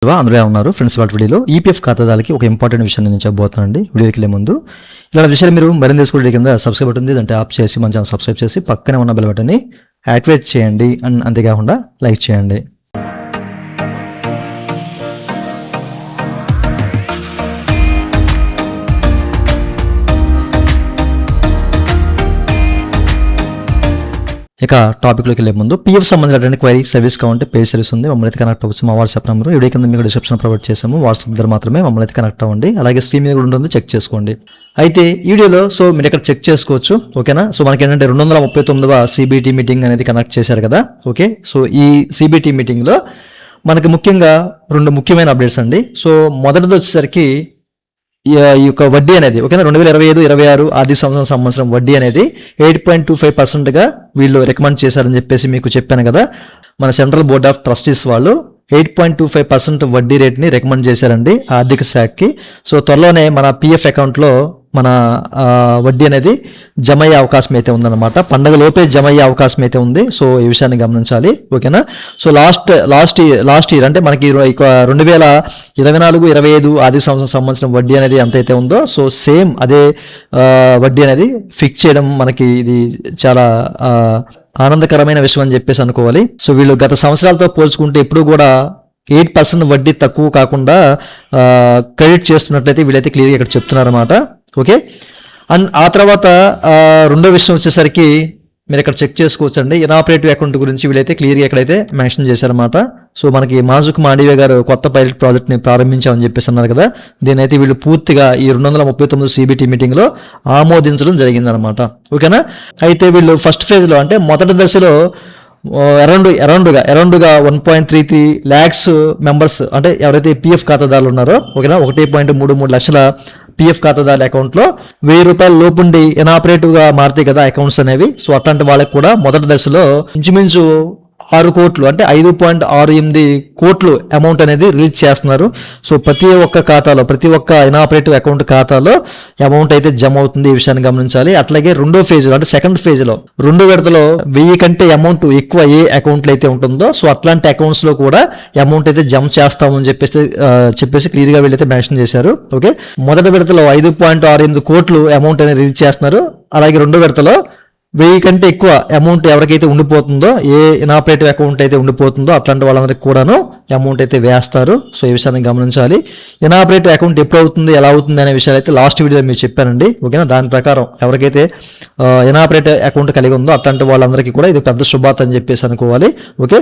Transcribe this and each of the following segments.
అందరూ ఉన్నారు ఫ్రెండ్స్. వాళ్ళ వీడియోలో ఈపీఎఫ్ ఖాతాదారులకి ఒక ఇంపార్టెంట్ విషయం నేను చెప్పబోతానండి. వీడియోకి వెళ్ళే ముందు ఇలాంటి విషయాలు మీరు మరింత తెలుసుకోవడానికి కింద సబ్స్క్రైబ్ బటన్ ఉంది, అంటే ఆప్ చేసి మన ఛానల్ సబ్స్క్రైబ్ చేసి పక్కనే ఉన్న బెల్ బటన్ని యాక్టివేట్ చేయండి. అంతేకాకుండా లైక్ చేయండి. ఇక టాపిక్లోకి వెళ్ళే ముందు పీఎఫ్ సంబంధించిన క్వైరీ సర్వీస్ కావాలంటే పే సర్వీస్ ఉంది, మమ్మల్ని అయితే కనెక్ట్ అవ్వచ్చు. మా వాట్సాప్ నెంబర్ వీడియో కింద మీకు డిస్క్రిప్షన్ ప్రొవైడ్ చేసాము. వాట్సాప్ ద్వారా మాత్రమే మమ్మల్ని అయితే కనెక్ట్ అవ్వండి. అలాగే స్క్రీన్ మీద కూడా ఉంటుంది, చెక్ చేసుకోండి. అయితే ఈ వీడియోలో మీరు ఇక్కడ చెక్ చేసుకోవచ్చు, ఓకేనా. మనకి ఏంటంటే 239వ సిబిటి మీటింగ్ అనేది కనెక్ట్ చేశారు కదా, ఓకే. ఈ సిబిటి మీటింగ్లో మనకి ముఖ్యంగా రెండు ముఖ్యమైన అప్డేట్స్ అండి. మొదటిది వచ్చేసరికి ఈ యొక్క వడ్డీ అనేది, ఓకేనా, 2025-26 ఆర్థిక సంవత్సరం వడ్డీ అనేది 8.25%గా వీళ్ళు రికమెండ్ చేశారని చెప్పేసి మీకు చెప్పాను కదా. మన సెంట్రల్ బోర్డ్ ఆఫ్ ట్రస్టీస్ వాళ్ళు 8.25% వడ్డీ రేట్ని రికమెండ్ చేశారండి ఆర్థిక శాఖకి. త్వరలోనే మన పిఎఫ్ అకౌంట్లో మన వడ్డీ అనేది జమ అయ్యే అవకాశం అయితే ఉందన్నమాట. పండగ లోపే జమ అయ్యే అవకాశం అయితే ఉంది. ఈ విషయాన్ని గమనించాలి, ఓకేనా. లాస్ట్ ఇయర్ అంటే మనకి 2024-25 ఆర్థిక సంవత్సరం వడ్డీ అనేది ఎంతైతే ఉందో సేమ్ అదే వడ్డీ అనేది ఫిక్స్ చేయడం మనకి ఇది చాలా ఆనందకరమైన విషయం అని చెప్పేసి అనుకోవాలి. వీళ్ళు గత సంవత్సరాలతో పోల్చుకుంటే ఎప్పుడు కూడా 8% వడ్డీ తక్కువ కాకుండా క్రెడిట్ చేస్తున్నట్లయితే వీళ్ళైతే క్లియర్గా ఇక్కడ చెప్తున్నారన్నమాట, ఓకే. అండ్ ఆ తర్వాత రెండో విషయం వచ్చేసరికి మీరు ఇక్కడ చెక్ చేసుకోవచ్చండి. ఇనాపరేటివ్ అకౌంట్ గురించి వీళ్ళైతే క్లియర్గా ఎక్కడైతే మెన్షన్ చేశారన్నమాట. మనకి మాజుక్ మాండవే గారు కొత్త పైలట్ ప్రాజెక్ట్ని ప్రారంభించామని చెప్పేసి అన్నారు కదా. దీని అయితే వీళ్ళు పూర్తిగా ఈ 239 సిబిటి మీటింగ్లో ఆమోదించడం జరిగిందనమాట, ఓకేనా. అయితే వీళ్ళు ఫస్ట్ ఫేజ్లో అంటే మొదటి దశలో అరౌండ్గా 1.33 lakhs మెంబర్స్ అంటే ఎవరైతే పిఎఫ్ ఖాతాదారులు ఉన్నారో, ఓకేనా, 1.33 లక్షల పిఎఫ్ ఖాతాదారుల అకౌంట్లో ₹1000 లోపుండి ఇనాపరేటివ్గా మారుతాయి కదా అకౌంట్స్ అనేవి. అట్లాంటి వాళ్ళకి కూడా మొదటి దశలో ఇంచుమించు 6 కోట్లు అంటే 5.68 కోట్లు అమౌంట్ అనేది రిలీజ్ చేస్తున్నారు. ప్రతి ఒక్క ఖాతాలో, ప్రతి ఒక్క ఇనాపరేటివ్ అకౌంట్ ఖాతాలో అమౌంట్ అయితే జమ అవుతుంది. ఈ విషయాన్ని గమనించాలి. అట్లాగే రెండో ఫేజ్ అంటే సెకండ్ ఫేజ్లో 2 విడతలో 1000 కంటే అమౌంట్ ఎక్కువ ఏ అకౌంట్లో అయితే ఉంటుందో అట్లాంటి అకౌంట్స్ లో కూడా అమౌంట్ అయితే జమ చేస్తామని చెప్పేసి క్లియర్గా వీళ్ళైతే మెన్షన్ చేశారు, ఓకే. మొదటి విడతలో 5.68 కోట్లు అమౌంట్ అనేది రిలీజ్ చేస్తున్నారు. అలాగే రెండో విడతలో 1000 కంటే ఎక్కువ అమౌంట్ ఎవరికైతే ఉండిపోతుందో, ఏ ఇనాపరేటివ్ అకౌంట్ అయితే ఉండిపోతుందో అట్లాంటి వాళ్ళందరికీ కూడాను అమౌంట్ అయితే వేస్తారు. ఈ విషయాన్ని గమనించాలి. ఇనాపరేటివ్ అకౌంట్ ఎప్పుడు అవుతుంది, ఎలా అవుతుంది అనే విషయాలు అయితే లాస్ట్ వీడియోలో మీరు చెప్పానండి, ఓకేనా. దాని ప్రకారం ఎవరికైతే ఇనాపరేటివ్ అకౌంట్ కలిగి ఉందో అట్లాంటి వాళ్ళందరికీ కూడా ఇది పెద్ద శుభార్త అని చెప్పేసి అనుకోవాలి, ఓకే.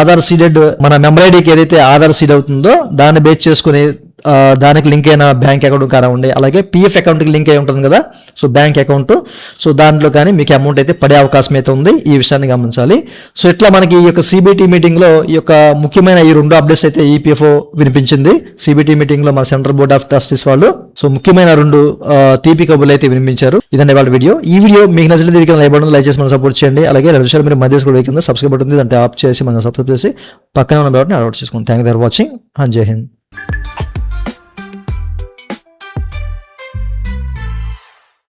ఆధార్ సీడెడ్ మన మెంబర్ ఐడికి ఏదైతే ఆధార్ సీడ్ అవుతుందో దాన్ని బేస్ చేసుకుని దానికి లింక్ అయిన బ్యాంక్ అకౌంట్ కానివ్వండి, అలాగే పిఎఫ్ అకౌంట్కి లింక్ అయి ఉంటుంది కదా బ్యాంక్ అకౌంట్, దాంట్లో కానీ మీకు అమౌంట్ అయితే పడే అవకాశం అయితే ఉంది. ఈ విషయాన్ని గమనించాలి. ఇట్లా మనకి ఈ యొక్క సిబిటి మీటింగ్లో ఈ యొక్క ముఖ్యమైన ఈ 2 అప్డేట్స్ అయితే ఈపీఎఫ్ఓ వినిపించింది. సిబిటి మీటింగ్లో మన సెంట్రల్ బోర్డ్ ఆఫ్ ట్రస్టీస్ వాళ్ళు ముఖ్యమైన 2 తీపి కబుర్లు అయితే వినిపించారు. ఇదండి వాళ్ళ వీడియో. ఈ వీడియో మీకు నచ్చితే లైక్ చేసి మనం సపోర్ట్ చేయండి. అలాగే 2 విషయాలు మీరు మధ్య కింద సబ్స్క్రైబ్ బటన్ ఉంది, అంటే ఆప్ చేసి మనం సబ్స్క్రైబ్ చేసి పక్కన ఉన్న బటన్ అలవాటు చేసుకోండి. Thank you for watching. జై హింద్.